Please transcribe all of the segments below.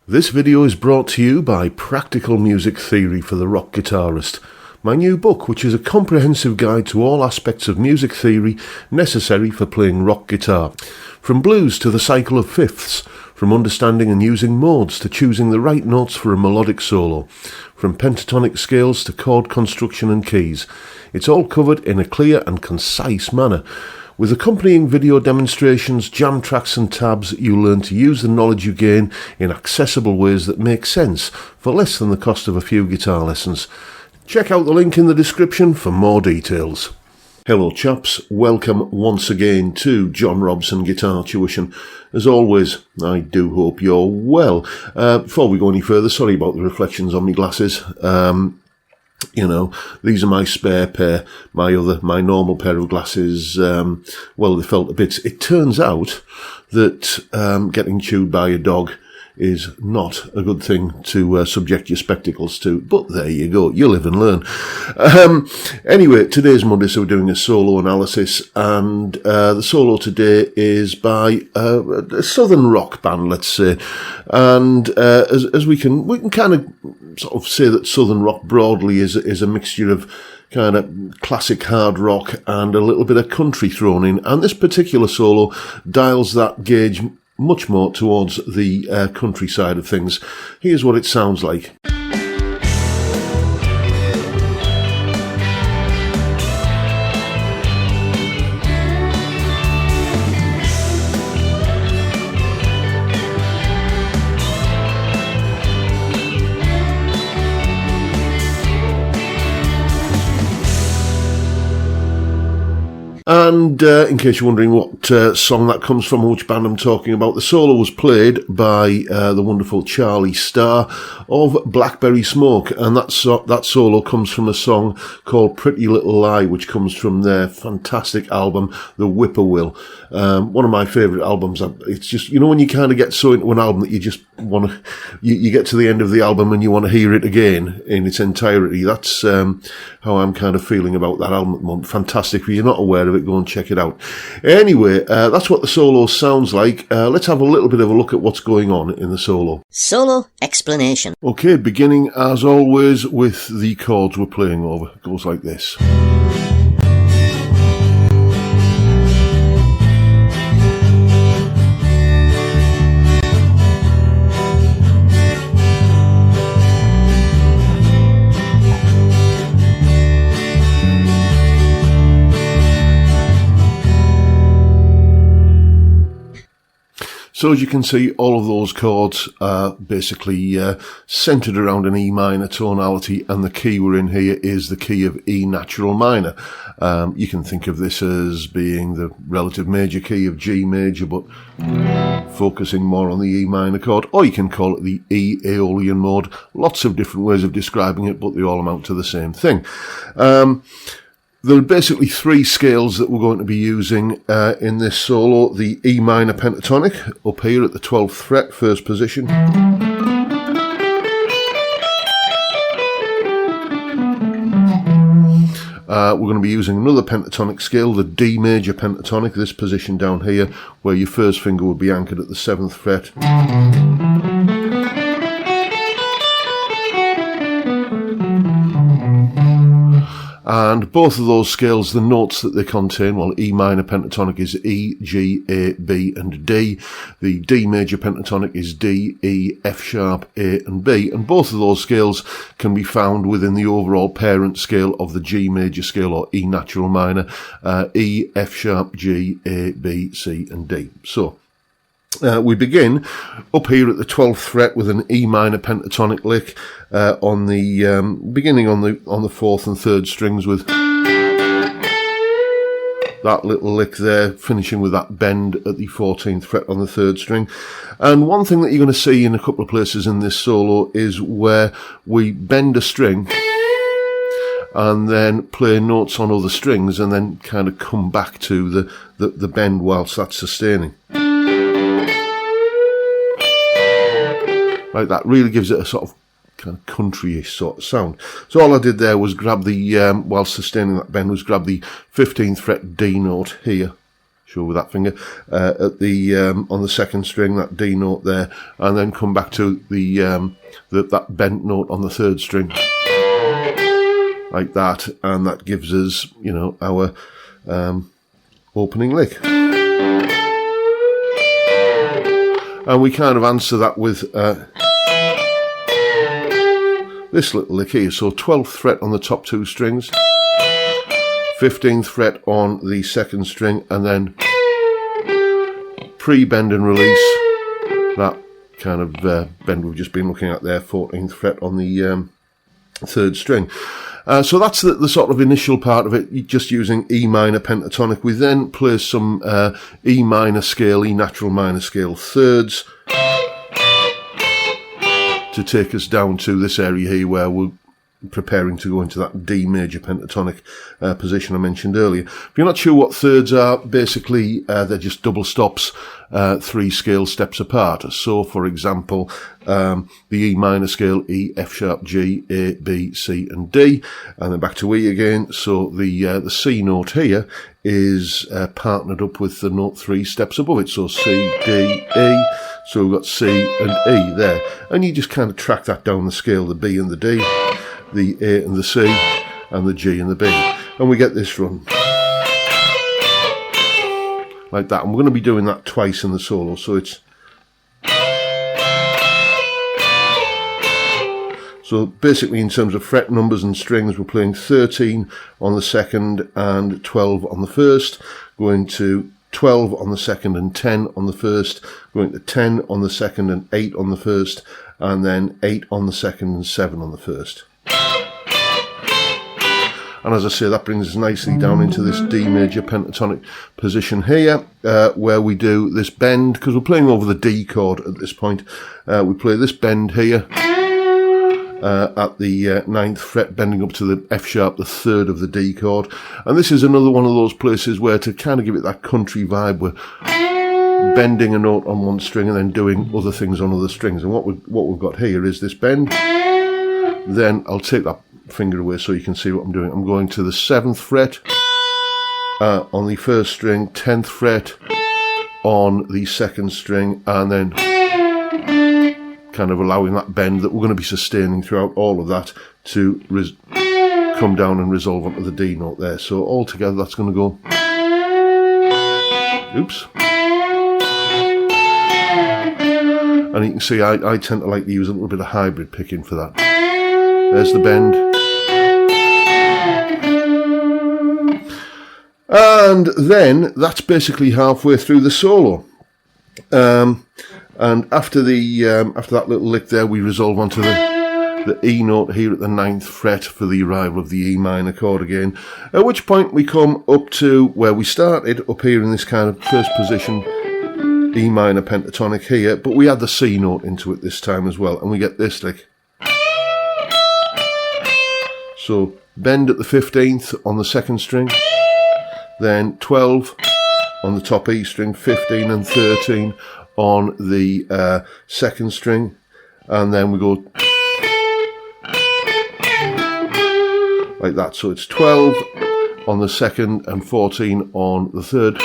This video is brought to you by Practical Music Theory for the Rock Guitarist, my new book, which is a comprehensive guide to all aspects of music theory necessary for playing rock guitar. From blues to the cycle of fifths, from understanding and using modes to choosing the right notes for a melodic solo, from pentatonic scales to chord construction and keys. It's all covered in a clear and concise manner. With accompanying video demonstrations, jam tracks and tabs, you'll learn to use the knowledge you gain in accessible ways that make sense for less than the cost of a few guitar lessons. Check out the link in the description for more details. Hello chaps, welcome once again to John Robson Guitar Tuition. As always, I do hope you're well. Before we go any further, sorry about the reflections on my glasses. These are my spare pair, my normal pair of glasses. They felt a bit. It turns out that getting chewed by a dog is not a good thing to subject your spectacles to, but there you go, you live and learn. Anyway, today's Monday, so we're doing a solo analysis, and the solo today is by a southern rock band, let's say, and as we can kind of sort of say that southern rock broadly is a mixture of kind of classic hard rock and a little bit of country thrown in, and this particular solo dials that gauge much more towards the country side of things. Here's what it sounds like. And in case you're wondering what song that comes from, or which band I'm talking about, the solo was played by the wonderful Charlie Starr of Blackberry Smoke, and that solo comes from a song called Pretty Little Lie, which comes from their fantastic album, The Whippoorwill. One of my favourite albums. It's just, when you kind of get so into an album that you just want to, you get to the end of the album and you want to hear it again in its entirety. That's how I'm kind of feeling about that album at the moment. Fantastic. If you're not aware of it, go and check it out. Anyway, that's what the solo sounds like. Let's have a little bit of a look at what's going on in the solo. Solo explanation. Okay, beginning as always with the chords we're playing over. It goes like this. So as you can see, all of those chords are basically centred around an E minor tonality, and the key we're in here is the key of E natural minor. You can think of this as being the relative major key of G major, but focusing more on the E minor chord, or you can call it the E Aeolian mode. Lots of different ways of describing it, but they all amount to the same thing. There are basically three scales that we're going to be using in this solo. The E minor pentatonic, up here at the 12th fret, first position. We're going to be using another pentatonic scale, the D major pentatonic, this position down here, where your first finger would be anchored at the 7th fret. And both of those scales, the notes that they contain, well, E minor pentatonic is E, G, A, B and D. The D major pentatonic is D, E, F sharp, A and B. And both of those scales can be found within the overall parent scale of the G major scale, or E natural minor, E, F sharp, G, A, B, C and D. So we begin up here at the 12th fret with an E minor pentatonic lick on the beginning on the 4th and 3rd strings, with that little lick there, finishing with that bend at the 14th fret on the 3rd string. And one thing that you're going to see in a couple of places in this solo is where we bend a string and then play notes on other strings and then kind of come back to the bend whilst that's sustaining. Like that really gives it a sort of kind of country-ish sort of sound. So all I did there was grab the, while sustaining that bend, was grab the 15th fret D note here, show with that finger, at the on the second string, that D note there, and then come back to that bent note on the third string, like that, and that gives us, you know, our opening lick. And we kind of answer that with this little lick here. So 12th fret on the top two strings, 15th fret on the second string, and then pre-bend and release, that kind of bend we've just been looking at there, 14th fret on the third string. So that's the sort of initial part of it, just using E minor pentatonic. We then play some E minor scale, E natural minor scale thirds to take us down to this area here where we're preparing to go into that D major pentatonic position I mentioned earlier. If you're not sure what thirds are, basically they're just double stops 3 scale steps apart. So for example, the E minor scale, E, F sharp, G, A, B, C and D, and then back to E again. So the C note here is partnered up with the note 3 steps above it, so C, D, E. So we've got C and E there, and you just kind of track that down the scale, the B and the D, the A and the C, and the G and the B, and we get this run like that. And we're going to be doing that twice in the solo, so it's so basically in terms of fret numbers and strings, we're playing 13 on the second and 12 on the first, going to 12 on the second and 10 on the first, going to 10 on the second and 8 on the first, and then 8 on the second and 7 on the first. And as I say, that brings us nicely down into this D major pentatonic position here, where we do this bend, because we're playing over the D chord at this point. We play this bend here at the 9th fret, bending up to the F sharp, the 3rd of the D chord. And this is another one of those places where, to kind of give it that country vibe, we're bending a note on one string and then doing other things on other strings. And what we've got here is this bend. Then I'll take that finger away so you can see what I'm doing. I'm going to the 7th fret on the first string, 10th fret on the second string, and then kind of allowing that bend that we're going to be sustaining throughout all of that to come down and resolve onto the D note there. So all together that's going to go, oops, and you can see I tend to like to use a little bit of hybrid picking for that. There's the bend, and then that's basically halfway through the solo. And after that little lick there, we resolve onto the E note here at the 9th fret for the arrival of the E minor chord again, at which point we come up to where we started, up here in this kind of first position, E minor pentatonic here, but we add the C note into it this time as well, and we get this lick. So bend at the 15th on the second string, then 12 on the top E string, 15 and 13 on the second string, and then we go like that. So it's 12 on the second and 14 on the third.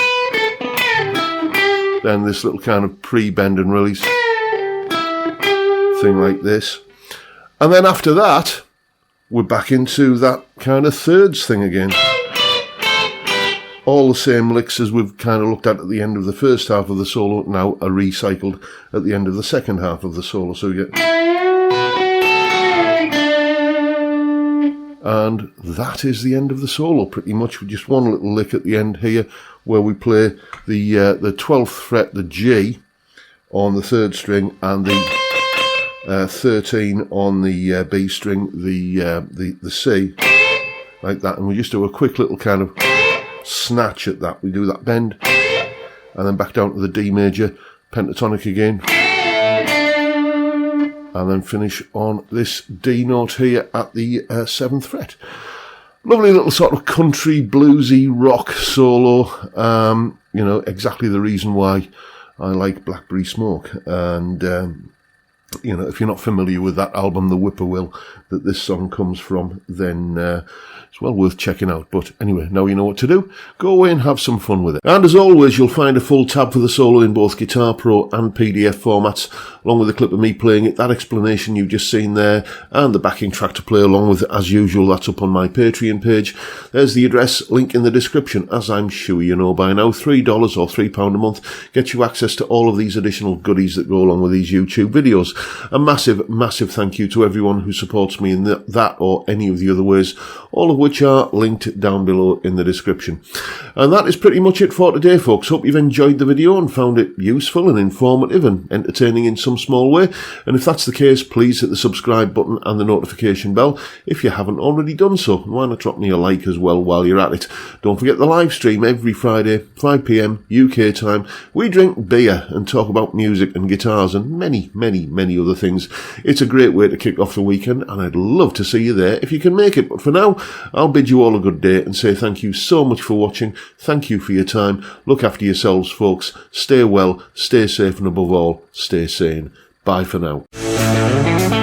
Then this little kind of pre-bend and release thing like this. And then after that, we're back into that kind of thirds thing again. All the same licks as we've kind of looked at the end of the first half of the solo now are recycled at the end of the second half of the solo. So we get, and that is the end of the solo pretty much, with just one little lick at the end here where we play the 12th fret, the G on the third string, and the 13 on the B string, the C, like that, and we just do a quick little kind of snatch at that. We do that bend, and then back down to the D major pentatonic again, and then finish on this D note here at the 7th fret. Lovely little sort of country bluesy rock solo. You know, exactly the reason why I like Blackberry Smoke, and you know, if you're not familiar with that album, The Whippoorwill, that this song comes from, then it's well worth checking out. But anyway, now you know what to do. Go away and have some fun with it. And as always, you'll find a full tab for the solo in both Guitar Pro and PDF formats, along with a clip of me playing it, that explanation you've just seen there, and the backing track to play along with. As usual, that's up on my Patreon page. There's the address, link in the description. As I'm sure you know by now, $3 or £3 a month gets you access to all of these additional goodies that go along with these YouTube videos. A massive, massive thank you to everyone who supports me in that or any of the other ways, all of which are linked down below in the description. And that is pretty much it for today, folks. Hope you've enjoyed the video and found it useful and informative and entertaining in some small way. And if that's the case, please hit the subscribe button and the notification bell if you haven't already done so. Why not drop me a like as well while you're at it? Don't forget the live stream every Friday, 5 PM UK time. We drink beer and talk about music and guitars and many, many, many other things. It's a great way to kick off the weekend, and I'd love to see you there if you can make it. But for now, I'll bid you all a good day and say thank you so much for watching. Thank you for your time. Look after yourselves, folks. Stay well, stay safe, and above all, stay sane. Bye for now.